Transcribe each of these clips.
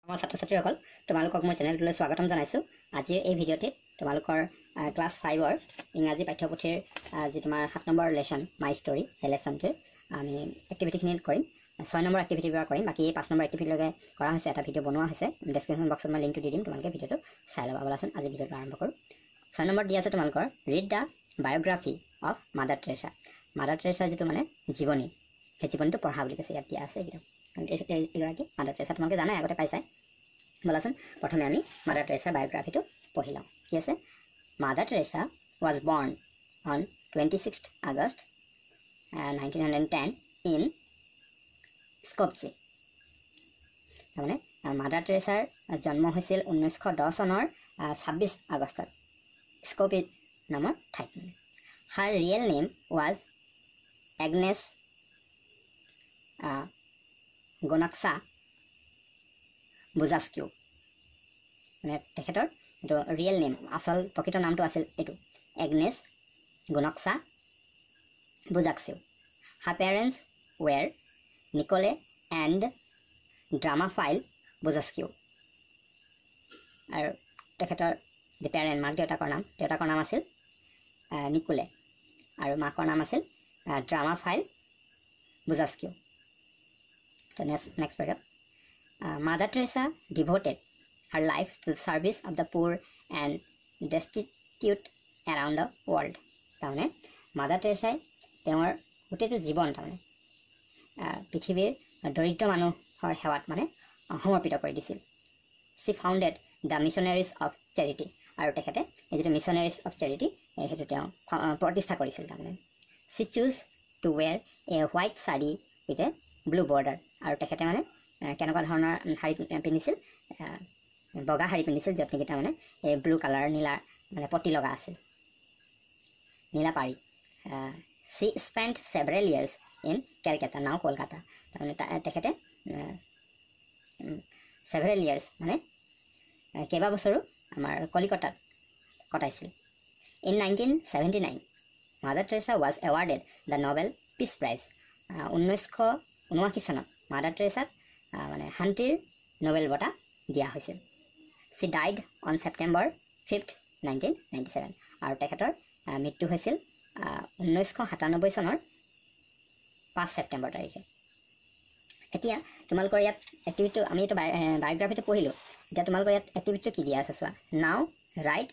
আমাৰ ছাত্ৰছাত্ৰীসকল তোমালোকক মই চেনেলটোলৈ স্বাগতম জনাইছোঁ। আজিৰ এই ভিডিঅ'টিত তোমালোকৰ ক্লাছ 5ৰ ইংৰাজী পাঠ্যপুথিৰ যি তোমাৰ 7 নম্বৰ লেসন মাই ষ্টৰী এই লেসনটোৰ আমি এক্টিভিটিখিনি কৰিম। 6 নম্বৰ এক্টিভিটিৰ পৰা কৰিম। বাকি 5 নম্বৰ এক্টিভিটিলৈকে কৰা হৈছে, এটা ভিডিঅ' বনোৱা হৈছে। ডেছক্ৰিপশ্যন বক্সত মই লিংকটো দি দিম, তোমালোকে ভিডিঅ'টো চাই ল'বা। বলাচোন আজি ভিডিঅ'টো আৰম্ভ কৰোঁ। 6 নম্বৰ দি আছে তোমালোকৰ read the biography of Mother Teresa. Mother টেৰেছাৰ যিটো মানে জীৱনী, সেই জীৱনীটো পঢ়া বুলি কৈছে। ইয়াত দিয়া আছে এগৰাকী মাদাৰ টেৰেছা, তোমালোকে জানাই, আগতে পাইছাই। বলাচোন প্ৰথমে আমি মাদাৰ টেৰেছাৰ বায়োগ্ৰাফিটো পঢ়ি লওঁ। কি আছে? Mother Teresa was born on 26th August 1910 in Skopje। তাৰমানে মাদাৰ টেৰেছাৰ জন্ম হৈছিল 1910 চনৰ 26 আগষ্টত স্কপিজ নামৰ ঠাইত। Her real name was Agnes Gonaksa বুজাস্কিউ। মানে তেখেতৰ এইটো ৰিয়েল নেম, আচল প্ৰকৃত নামটো আছিল এইটো Agnes Gonxha Bojaxhiu. Her parents were Nikola and Dranafile Bojaxhiu. আৰু তেখেতৰ দি পেৰেণ্ট, মাক দেউতাকৰ নাম আছিল নিকোলে আৰু মাকৰ নাম আছিল Dranafile Bojaxhiu. Next paragraph. Mother Teresa devoted her life to the service of the poor and destitute around the world। তাৰমানে মাদাৰ টেৰেছাই তেওঁৰ গোটেইটো জীৱন তাৰমানে পৃথিৱীৰ দৰিদ্ৰ মানুহৰ সেৱাত মানে সমৰ্পিত কৰি দিছিল। She founded the Missionaries of Charity। আৰু তেখেতে এই যিটো মিছনাৰিজ অফ চেৰিটি সেইটো তেওঁ প্ৰতিষ্ঠা কৰিছিল। তাৰমানে she chose to wear a white saree with a blue border। আৰু তেখেতে মানে কেনেকুৱা ধৰণৰ শাৰী পিন্ধিছিল? বগা শাৰী পিন্ধিছিল, য'ত নেকি তাৰমানে এই ব্লু কালাৰ, নীলা মানে পটি লগা আছিল, নীলা পাৰি। she spent several years in Calcutta, now Kolkata. তাৰমানে তেখেতে several years মানে কেইবাবছৰো আমাৰ কলিকতাত কটাইছিল। In 1979 mother Teresa was awarded the Nobel Peace Prize। 1979 চনত মাদাৰ টেৰেছাক মানে শান্তিৰ নোবেল বঁটা দিয়া হৈছিল। She died on September 5th 1997। আৰু তেখেতৰ মৃত্যু হৈছিল 1997 চনৰ 5 ছেপ্টেম্বৰ তাৰিখে। এতিয়া তোমালোকৰ ইয়াত এক্টিভিটিটো, আমি এইটো বায়োগ্ৰাফিটো পঢ়িলোঁ। এতিয়া তোমালোকৰ ইয়াত এক্টিভিটিটো কি দিয়া আছে চোৱা। নাও right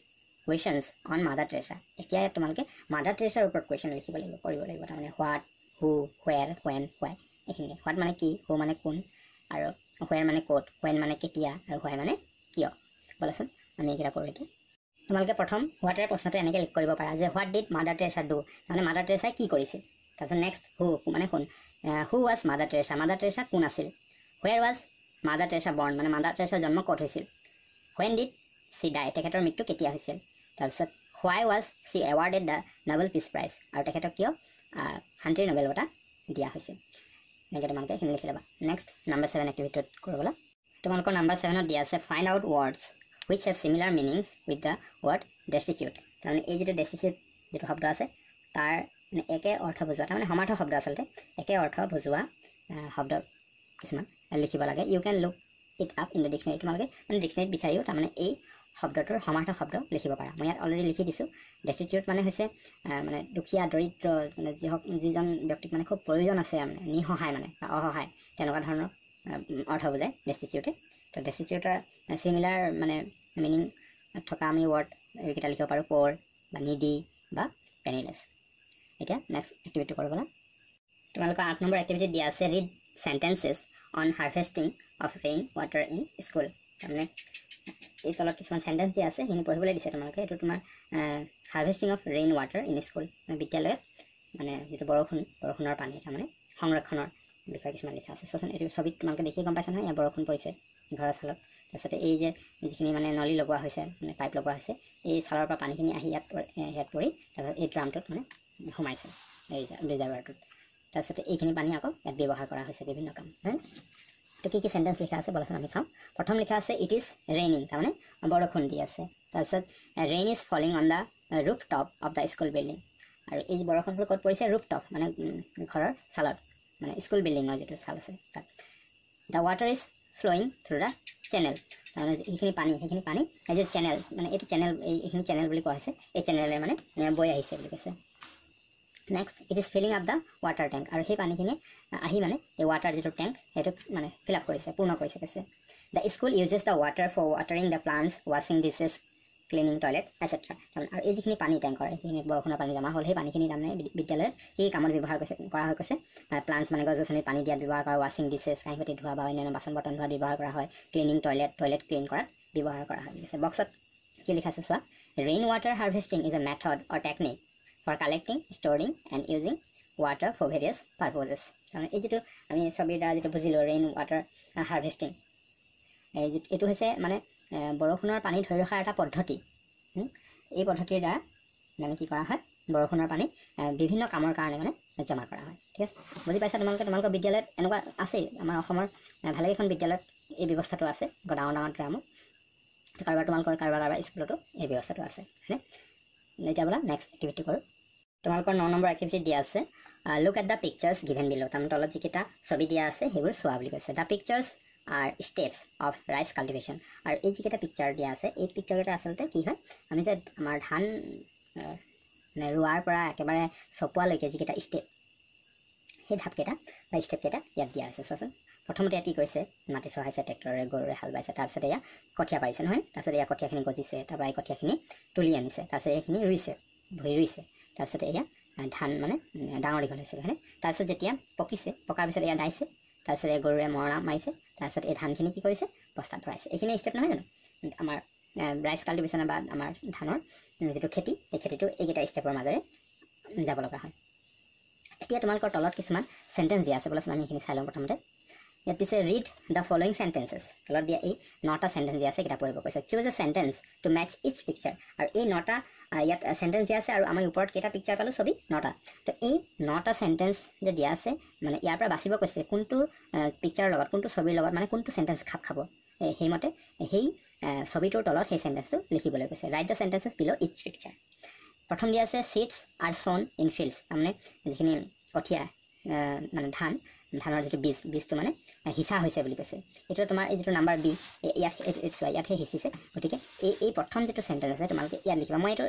questions on mother Teresa. এতিয়া ইয়াত তোমালোকে মাদাৰ টেৰেছাৰ ওপৰত কুৱেশ্যন লিখিব লাগিব, কৰিব লাগিব। তাৰমানে হোৱাট, হু, হোৱেৰ, হোৱেন, হোৱাই, এইখিনিয়ে। হোৱাট মানে কি, হু মানে কোন, আৰু হোৱেৰ মানে ক'ত, হোৱেন মানে কেতিয়া, আৰু হোৱাই মানে কিয়। বলাচোন আমি এইকেইটা কৰোঁ। এতিয়া তোমালোকে প্ৰথম হোৱাটেৰ প্ৰশ্নটো এনেকৈ কৰিব পাৰা যে what did mother Teresa do. তাৰমানে মাদাৰ টেৰেছাই কি কৰিছিল। তাৰপিছত নেক্সট হু মানে কোন, who was mother Teresa, mother Teresa কোন আছিল। হোৱেৰ ৱাজ মাদাৰ টেৰেছা বৰ্ণ, মানে মাদাৰ টেৰেছাৰ জন্ম ক'ত হৈছিল। হোৱেন ডিড চি ডাই, তেখেতৰ মৃত্যু কেতিয়া হৈছিল। তাৰপিছত why was she awarded the Nobel peace prize, আৰু তেখেতক কিয় শান্তিৰ নোবেল বঁটা দিয়া হৈছিল। এনেকৈ তোমালোকে এইখিনি লিখি ল'বা। নেক্সট নাম্বাৰ 7 এক্টিভিটিত কৰিবলৈ তোমালোকৰ নাম্বাৰ 7ত দিয়া আছে find out words which have similar meanings with the word destitute. তাৰমানে এই যিটো ডেষ্টিটিউট যিটো শব্দ আছে তাৰ মানে একে অৰ্থ বুজোৱা, তাৰমানে সমাৰ্থক শব্দ আচলতে, একে অৰ্থ বুজোৱা শব্দ কিছুমান লিখিব লাগে। You can look it up in the dictionary. তোমালোকে মানে ডিক্সনেৰীত বিচাৰিও তাৰমানে এই শব্দটোৰ সমাৰ্থক শব্দ লিখিব পাৰা। মই ইয়াত অলৰেডি লিখি দিছোঁ। ডেষ্টিটিউট মানে হৈছে মানে দুখীয়া, দৰিদ্ৰ, মানে যিজন ব্যক্তিক মানে খুব প্ৰয়োজন আছে, মানে নিসহায় মানে বা অসহায়, তেনেকুৱা ধৰণৰ অৰ্থ বুজায় ডেষ্টিটিউটে। তো ডেষ্টিটিউটৰ চিমিলাৰ মানে মিনিং থকা আমি ৱৰ্ড এইকেইটা লিখিব পাৰোঁ, প'ৰ বা নিডি বা পেনিলেছ। এতিয়া নেক্সট এক্টিভিটি কৰিবলৈ তোমালোকৰ 8 নম্বৰ এক্টিভিটি দিয়া আছে read sentences on harvesting of rain water in school. তাৰমানে এই তলত কিছুমান চেণ্টেঞ্চ দিয়া আছে, সেইখিনি পঢ়িবলৈ দিছে তোমালোকে। এইটো তোমাৰ harvesting of rain water in school, বিদ্যালয়ত মানে যিটো বৰষুণৰ পানী তাৰমানে সংৰক্ষণৰ বিষয়ে কিছুমান লিখা আছে। চোৱাচোন এইটো ছবিত তোমালোকে দেখি গম পাইছা নহয়, ইয়াত বৰষুণ পৰিছে ঘৰৰ চালত। তাৰপিছতে এই যে যিখিনি মানে নলী লগোৱা হৈছে, মানে পাইপ লগোৱা হৈছে, এই চালৰ পৰা পানীখিনি আহি ইয়াত পৰি তাৰপিছত এই ড্ৰামটোত মানে সোমাইছে, এই ৰিজাৰ্ভাৰটোত। তাৰপিছতে এইখিনি পানী আকৌ ইয়াত ব্যৱহাৰ কৰা হৈছে বিভিন্ন কাম। তো কি চেণ্টেঞ্চ লিখা আছে বলাচোন আমি চাওঁ। প্ৰথম লিখা আছে ইট ইজ ৰেইনিং, তাৰমানে বৰষুণ দি আছে। তাৰপিছত rain is falling on the roof top of the school building. আৰু এই বৰষুণবোৰ ক'ত পৰিছে? ৰুফ টপ মানে ঘৰৰ চালত, মানে স্কুল বিল্ডিঙৰ যিটো চাল আছে তাত। The water is flowing through the channel. এইখিনি পানী এই যে চেনেল মানে এইটো চেনেল এইখিনি চেনেল বুলি কোৱা হৈছে এই চেনেলে মানে বৈ আহিছে বুলি কৈছে next it is filling up the water tank আৰু সেই পানীখিনি আহি মানে এই ৱাটাৰ যিটো টেংক সেইটো মানে ফিল আপ কৰিছে পূৰ্ণ কৰিছে কৈছে the school uses the water for watering the plants ৱাশ্বিং ডিছেছ ক্লিনিং টয়লেট এটচেট্ৰা তাৰমানে আৰু এই যিখিনি পানী টেংকৰ এইখিনি বৰষুণৰ পানী জমা হ'ল সেই পানীখিনি তাৰমানে বিদ্যালয়ত কি কামত ব্যৱহাৰ কৰা হৈ কৈছে প্লাণ্টছ মানে গছ গছনিত পানী দিয়াত ব্যৱহাৰ কৰা ৱাশ্বিং ডিছেছ কাঁহী বাতি ধোৱা বা অন্যান্য বাচন বৰ্তন ধোৱাত ব্যৱহাৰ কৰা হয় ক্লিনিং টয়লেট ক্লিন কৰাত ব্যৱহাৰ কৰা হয় কৈছে বক্সত কি লিখা আছে চোৱা rain water harvesting is a method or technique for collecting storing and using water for various purposes তাৰমানে এই যিটো আমি ছবিৰ দ্বাৰা যিটো বুজিলোঁ ৰেইন ৱাটাৰ হাৰ্ভেষ্টিং এইটো হৈছে মানে বৰষুণৰ পানী ধৰি ৰখাৰ এটা পদ্ধতি এই পদ্ধতিৰ দ্বাৰা মানে কি কৰা হয় বৰষুণৰ পানী বিভিন্ন কামৰ কাৰণে মানে জমা কৰা হয় ঠিক আছে বুজি পাইছা তোমালোকৰ বিদ্যালয়ত এনেকুৱা আছেই আমাৰ অসমৰ ভালেকেইখন বিদ্যালয়ত এই ব্যৱস্থাটো আছে ডাঙৰ ড্ৰামত কাৰোবাৰ স্কুলতো এই ব্যৱস্থাটো আছে হয়নে এতিয়া বোলা নেক্সট এক্টিভিটি কৰোঁ তোমালোকৰ 9 নম্বৰ এক্টিভিটি দিয়া আছে look at the pictures given below' তাৰমানে তলত যিকেইটা ছবি দিয়া আছে সেইবোৰ চোৱা বুলি কৈছে the pictures R steps of rice cultivation আৰু এই যিকেইটা পিকচাৰ দিয়া আছে এই পিকচাৰকেইটা আচলতে কি হয় আমি যে আমাৰ ধান মানে ৰোৱাৰ পৰা একেবাৰে চপোৱালৈকে যিকেইটা ষ্টেপ সেই ধাপকেইটা বা ষ্টেপকেইটা ইয়াত দিয়া আছে চোৱাচোন প্ৰথমতে ইয়াত কি কৰিছে মাটি চহাইছে ট্ৰেক্টৰে গৰুৰে হাল বাইছে তাৰপিছত এয়া কঠীয়া পাৰিছে নহয় তাৰপিছত এয়া কঠীয়াখিনি গজিছে তাৰপৰা এই কঠীয়াখিনি তুলি আনিছে তাৰপিছত এইখিনি ৰুইছে ভুই ৰুইছে তাৰপিছত এয়া ধান মানে ডাঙৰ দীঘল হৈছে হয়নে তাৰপিছত যেতিয়া পকাৰ পিছত এয়া দাইছে তাৰপিছত এই গৰুৰে মৰণা মাৰিছে তাৰপিছত এই ধানখিনি কি কৰিছে বস্তাত ভৰাইছে এইখিনি ষ্টেপ নহয় জানো আমাৰ ৰাইচ কাল্টিভেশ্যনৰ বা আমাৰ ধানৰ যিটো খেতি এই খেতিটো এইকেইটা ষ্টেপৰ মাজেৰে যাব লগা হয় এতিয়া তোমালোকৰ তলত কিছুমান চেণ্টেঞ্চ দিয়া আছে বোলাচোন আমি এইখিনি চাই লওঁ প্ৰথমতে ইয়াত দিছে ৰিড দ্য ফলোয়িং চেণ্টেঞ্চেছ তলত দিয়া এই 9টা চেণ্টেঞ্চ দিয়া আছে এইকেইটা পঢ়িব কৈছে choose a sentence to match each picture আৰু এই 9টা ইয়াত চেণ্টেঞ্চ দিয়া আছে আৰু আমাৰ ওপৰত কেইটা পিকচাৰ পালোঁ ছবি 9টা তো এই 9টা চেণ্টেঞ্চ যে দিয়া আছে মানে ইয়াৰ পৰা বাচিব কৈছে কোনটো পিকচাৰৰ লগত কোনটো ছবিৰ লগত মানে কোনটো চেণ্টেঞ্চ খাপ খাব সেইমতে সেই ছবিটোৰ তলত সেই চেণ্টেঞ্চটো লিখিবলৈ কৈছে write the sentences below' each picture প্ৰথম দিয়া আছে seeds are sown in fields তাৰমানে যিখিনি কঠীয়া মানে ধানৰ যিটো বীজটো মানে হিচা হৈছে বুলি কৈছে এইটো তোমাৰ এই যিটো নাম্বাৰ বি ইয়াতহে সিঁচিছে গতিকে এই প্ৰথম যিটো চেণ্টেঞ্চ আছে তোমালোকে ইয়াত লিখিবা মই এইটো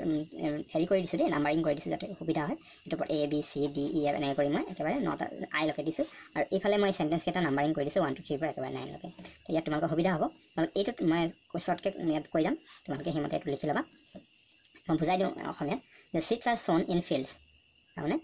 হেৰি কৰি দিছোঁ দেই নাম্বাৰিং কৰি দিছোঁ যাতে সুবিধা হয় এইটোৰ পৰা A B C D E F এনেকৈ কৰি মই একেবাৰে 9টা আইলৈকে দিছোঁ আৰু এইফালে মই চেণ্টেঞ্চকেইটা নাম্বাৰিং কৰি দিছোঁ 1 2 3 পৰা একেবাৰে 9লৈকে ইয়াত তোমালোকৰ সুবিধা হ'ব এইটোত মই শ্বৰ্টকৈ ইয়াত কৈ যাম তোমালোকে সেইমতে এইটো লিখি ল'বা মই বুজাই দিওঁ অসমীয়াত যে seeds are sown in fields তাৰমানে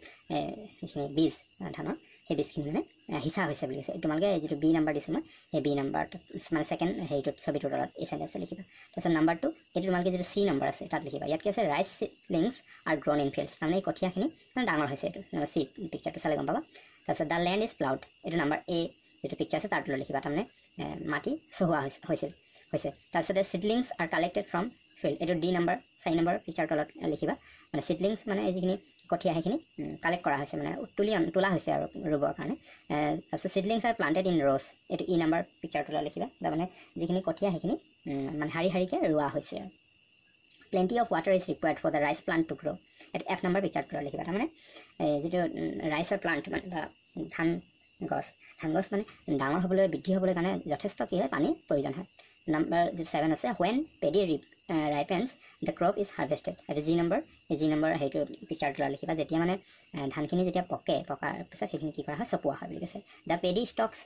যিখিনি বীজ ধানৰ সেই বীজখিনি মানে হিচা হৈছে বুলি কৈছে তোমালোকে যিটো বি নাম্বাৰ দিছোঁ মই সেই বি নাম্বাৰটো মানে ছেকেণ্ড হেৰিটোত ছবিটোৰ তলত এই চেণ্টেঞ্চটো লিখিবা তাৰপিছত নাম্বাৰটো এইটো তোমালোকে যিটো চি নম্বৰ আছে তাত লিখিবা ইয়াত কি আছে ৰাইচ চিডলিংছ আৰ গ্ৰ'ন ইন ফিল্ডছ তাৰমানে এই কঠীয়াখিনি মানে ডাঙৰ হৈছে এইটো চি পিকচাৰটো চালে গম পাবা তাৰপিছত দ্য লেণ্ড ইজ প্লাউড এইটো নাম্বাৰ এ যিটো পিকচাৰ আছে তাৰ তলত লিখিবা তাৰমানে মাটি চহোৱা হৈছে তাৰপিছতে চিডলিংছ আৰ কালেক্টেড ফ্ৰম ফিল্ড এইটো ডি নাম্বাৰ 4 নম্বৰ পিকচাৰ তলত লিখিবা মানে চিডলিংছ মানে এই যিখিনি কঠীয়া সেইখিনি কালেক্ট কৰা হৈছে মানে তোলা হৈছে আৰু ৰুবৰ কাৰণে তাৰপিছত চিডলিংছ আৰ প্লান্টেড ইন ৰ'জ এইটো ই নাম্বাৰ পিকচাৰ তলত লিখিবা তাৰমানে যিখিনি কঠীয়া সেইখিনি মানে শাৰীকৈ ৰোৱা হৈছে আৰু plenty of water is required for the rice plant to grow' এইটো এফ নাম্বাৰ পিকচাৰ তলত লিখিবা তাৰমানে যিটো ৰাইচৰ প্লাণ্ট মানে বা ধান গছ মানে ডাঙৰ হ'বলৈ বৃদ্ধি হ'বলৈ কাৰণে যথেষ্ট কি হয় পানীৰ প্ৰয়োজন হয় নাম্বাৰ 7 আছে when paddy ripens the crop is harvested এইটো জি নম্বৰ সেইটো পিকচাৰ তলত লিখিবা যেতিয়া মানে ধানখিনি যেতিয়া পকাৰ পিছত সেইখিনি কি কৰা হয় চপোৱা হয় বুলি কৈছে the paddy stalks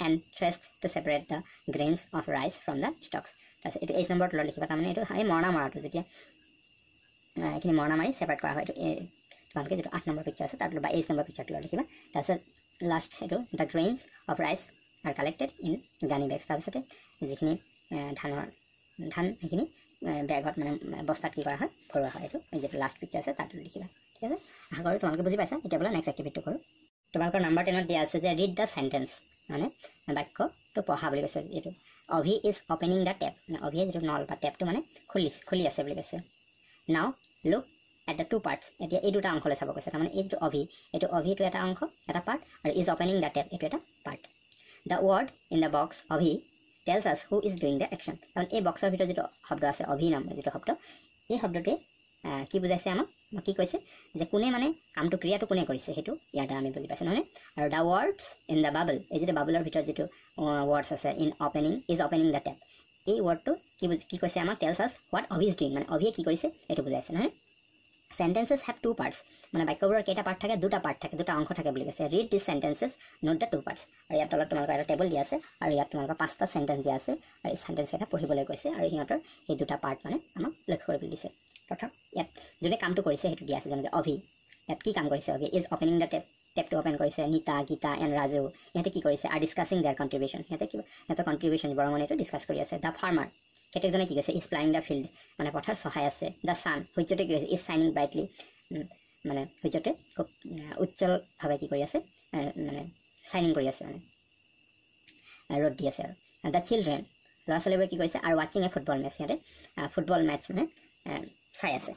and threshed to separate the grains of rice from the stalks তাৰপিছত এইটো এইচ নম্বৰ তলত লিখিবা তাৰমানে এইটো এই মৰণা মৰাটো যেতিয়া এইখিনি মৰণা মাৰি ছেপাৰেট কৰা হয় এইটো তোমালোকে যিটো 8 নম্বৰ পিকচাৰ আছে তাৰ তলত বা এইচ নম্বৰ পিকচাৰ তলত লিখিবা তাৰপিছত লাষ্ট এইটো the grains of rice R collected in গানি বেগছ তাৰপিছতে যিখিনি ধান সেইখিনি বেগত মানে বস্তাত কি কৰা হয় ভৰোৱা হয় এইটো যিটো লাষ্ট পিকচাৰ আছে তাত লিখিবা ঠিক আছে আশা কৰোঁ তোমালোকে বুজি পাইছা এতিয়া বোলে নেক্সট এক্টিভিটিটো কৰোঁ তোমালোকৰ নাম্বাৰ 10ত দিয়া আছে যে ৰিড দ্য চেণ্টেঞ্চ মানে বাক্যটো পঢ়া বুলি কৈছে এইটো অভি ইজ অপেনিং দ্য টেপ মানে অভিয়ে যিটো নল বা টেপটো মানে খুলি আছে বুলি কৈছে নাও লুক এট দ্য 2 পাৰ্টছ এতিয়া এই দুটা অংশলৈ চাব কৈছে তাৰমানে এই যিটো অভিটো এটা অংশ এটা পাৰ্ট আৰু ইজ অপেনিং দ্য টেপ এইটো এটা part the word in the box Abhi tells us who is doing the action কাৰণ এই বক্সৰ ভিতৰত যিটো শব্দ আছে অভি নামৰ যিটো শব্দ এই শব্দটোৱে কি বুজাইছে আমাক কি কৈছে যে কোনে মানে কামটো ক্ৰিয়াটো কোনে কৰিছে সেইটো ইয়াতে আমি বুজি পাইছোঁ নহয়নে আৰু the words in the bubble এই যিটো বাবুলৰ ভিতৰত যিটো ৱৰ্ডছ আছে in opening is opening the tape এই ৱৰ্ডটো কি কৈছে আমাক টেলছ আছ হোৱাট অভি ইজ ডুইং মানে অভিয়ে কি কৰিছে এইটো বুজাইছে নহয় sentences have two parts মানে বাক্যবোৰৰ কেইটা পাৰ্ট থাকে দুটা পাৰ্ট থাকে দুটা অংশ থাকে বুলি কৈছে read this sentences note the two parts আৰু ইয়াত তলত তোমালোকৰ এটা টেবুল দিয়া আছে আৰু ইয়াত তোমালোকৰ 5টা চেণ্টেন্স দিয়া আছে আৰু এই চেণ্টেন্সকেইটা পঢ়িবলৈ কৈছে আৰু সিহঁতৰ এই দুটা পাৰ্ট মানে আমাক লক্ষ্য কৰিবলৈ দিছে প্ৰথম ইয়াত যোনে কামটো কৰিছে সেইটো দিয়া আছে যেনেকৈ অভি ইয়াত কি কাম কৰিছে অভি ইজ অপেনিং দ্য টেপটো অপেন কৰিছে নিতা গীতা এণ্ড ৰাজু ইহঁতে কি কৰিছে আৰ ডিছকাছিং দেয়াৰ কণ্ট্ৰিবিউশ্যন সিহঁতৰ কণ্ট্ৰিবিউশ্যন বৰঙণিটো ডিছকাছ কৰি আছে দ্য ফাৰ্মাৰ খেতিয়কজনে কি কৈছে ইজ প্লাইং দ্য ফিল্ড মানে পথাৰ চহাই আছে দ্য ছান সূৰ্যটোৱে কি কৈছে ইজ চাইনিং ব্ৰাইটলি মানে সূৰ্যটোৱে খুব উজ্জ্বলভাৱে কি কৰি আছে মানে চাইনিং কৰি আছে মানে ৰ'দ দি আছে আৰু দ্য চিলড্ৰেন ল'ৰা ছোৱালীবোৰে কি কৰিছে আৰু ৱাচিং এ ফুটবল মেচ সিহঁতে ফুটবল মেচ মানে চাই আছে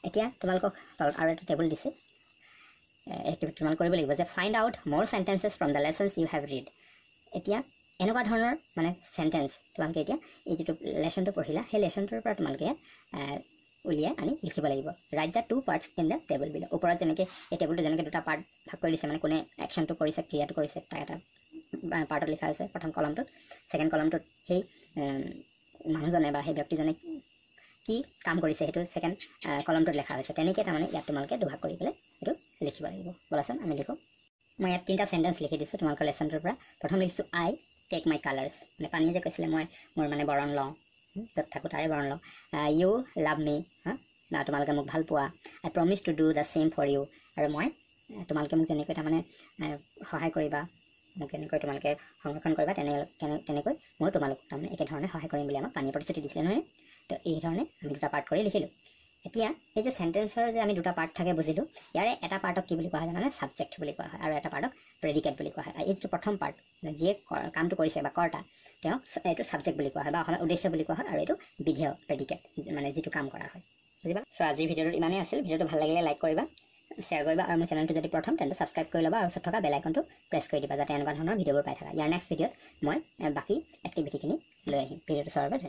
এতিয়া তোমালোকক তলত আৰু এটা টেবুল দিছে এক্টিভিটি তোমালোক কৰিব লাগিব যে ফাইণ্ড আউট মোৰ sentences from the lessons you have read এতিয়া এনেকুৱা ধৰণৰ মানে চেণ্টেন্স তোমালোকে এতিয়া এই যিটো লেচনটো পঢ়িলা সেই লেচনটোৰ পৰা তোমালোকে উলিয়াই আনি লিখিব লাগিব write the two parts in the table below ওপৰত যেনেকৈ এই টেবুলটো যেনেকৈ দুটা পাৰ্ট ভাগ কৰি দিছে মানে কোনে একশ্যনটো কৰিছে ক্ৰিয়াটো কৰিছে তাৰ এটা পাৰ্টত লিখা হৈছে প্ৰথম কলমটোত ছেকেণ্ড কলমটোত সেই মানুহজনে বা সেই ব্যক্তিজনে কি কাম কৰিছে সেইটো ছেকেণ্ড কলমটোত লিখা হৈছে তেনেকৈ তাৰমানে ইয়াত তোমালোকে দুভাগ কৰি পেলাই সেইটো লিখিব লাগিব ব'লাচোন আমি লিখোঁ মই ইয়াত 3টা চেণ্টেন্স লিখি দিছোঁ তোমালোকৰ লেচনটোৰ পৰা প্ৰথম লিখিছোঁ আই টেক মাই কালাৰ্ছ মানে পানীয়ে যে কৈছিলে মই মোৰ মানে বৰণ লওঁ য'ত থাকোঁ তাৰে বৰণ লওঁ ইউ লাভ মি না তোমালোকে মোক ভাল পোৱা I promise to do the same for you আৰু মই তোমালোকে মোক যেনেকৈ তাৰমানে সহায় কৰিবা মোক এনেকৈ তোমালোকে সংৰক্ষণ কৰিবা তেনেকৈ মই তোমালোকক তাৰমানে একেধৰণে সহায় কৰিম বুলি আমাক পানীৰ প্ৰতিশ্ৰুতি দিছিলে নহয় তো এই ধৰণে আমি দুটা পাৰ্ট কৰি লিখিলোঁ এতিয়া এই যে চেণ্টেন্সৰ যে আমি দুটা পাৰ্ট থাকে বুজিলোঁ ইয়াৰে এটা পাৰ্টক কি বুলি কোৱা হয় জানানে ছাবজেক্ট বুলি কোৱা হয় আৰু এটা পাৰ্টক প্ৰেডিকেট বুলি কোৱা হয় এই যিটো প্ৰথম পাৰ্ট যিয়ে কামটো কৰিছে বা কৰ্তা তেওঁক এইটো ছাবজেক্ট বুলি কোৱা হয় বা অসমীয়া উদ্দেশ্য বুলি কোৱা হয় আৰু এইটো বিধেয় প্ৰেডিকেট মানে যিটো কাম কৰা হয় বুজিবা চ' আজিৰ ভিডিঅ'টো ইমানেই আছিল ভিডিঅ'টো ভাল লাগিলে লাইক কৰিবা শ্বেয়াৰ কৰিবা আৰু মোৰ চেনেলটো যদি প্ৰথম তেন্তে ছাবস্ক্ৰাইব কৰি ল'বা আৰু ওচৰত থকা বেল আইকনটো প্ৰেছ কৰি দিবা যাতে এনেকুৱা ধৰণৰ ভিডিঅ'বোৰ পাই থাকা ইয়াৰ নেক্সট ভিডিঅ'ত মই বাকী এক্টিভিটিখিনি লৈ আহিম ভিডিঅ'টো চোৱাৰ বাবে